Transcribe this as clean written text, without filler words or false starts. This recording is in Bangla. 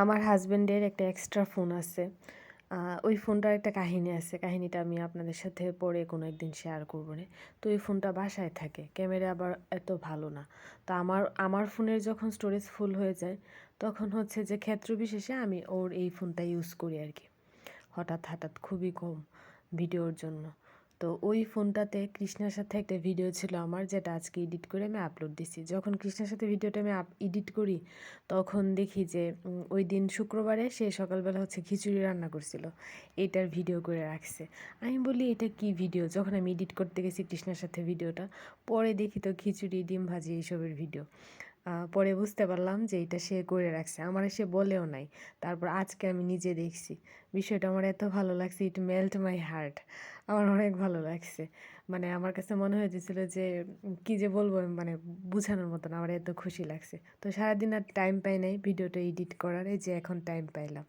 আমার হাজবেন্ডের একটা এক্সট্রা ফোন আছে। ওই ফোনটার একটা কাহিনী আছে। কাহিনীটা আমি আপনাদের সাথে পরে কোনো একদিন শেয়ার করবনে। তো ওই ফোনটা বাসায় থাকে। ক্যামেরা আবার এত ভালো না। তো আমার ফোনের যখন স্টোরেজ ফুল হয়ে যায়, তখন হচ্ছে যে ক্ষেত্র বিশেষে আমি ওর এই ফোনটা ইউজ করি আরকি। হঠাৎ খুবই কম ভিডিওর জন্য। তো ওই ফোনটাতে কৃষ্ণার সাথে একটা ভিডিও ছিল আমার, যেটা আজকে এডিট করে আমি আপলোড দিছি। যখন কৃষ্ণার সাথে ভিডিওটা আমি এডিট করি, তখন দেখি যে ওই দিন শুক্রবারে সে সকালবেলা হচ্ছে খিচুড়ি রান্না করছিল। এটার ভিডিও করে রাখছে। আমি বলি এটা কি ভিডিও? যখন আমি এডিট করতে গেছি কৃষ্ণার সাথে ভিডিওটা, পরে দেখি তো খিচুড়ি, ডিম ভাজি এইসবের ভিডিও। পরে বুঝতে পারলাম যে এটা সে করে রাখছে। আমারে সে বলেও নাই। তারপর আজকে আমি নিজে দেখছি। বিষয়টা আমার এত ভালো লাগছে, ইট মেল্ট মাই হার্ট। আমার অনেক ভালো লাগছে। মানে আমার কাছে মনে হয়েছিল যে কি যে বলবো, মানে বুঝানোর মতো না, আমার এত খুশি লাগছে। তো সারাদিন আর টাইম পাই নাই ভিডিওটা এডিট করার, এই যে এখন টাইম পাইলাম।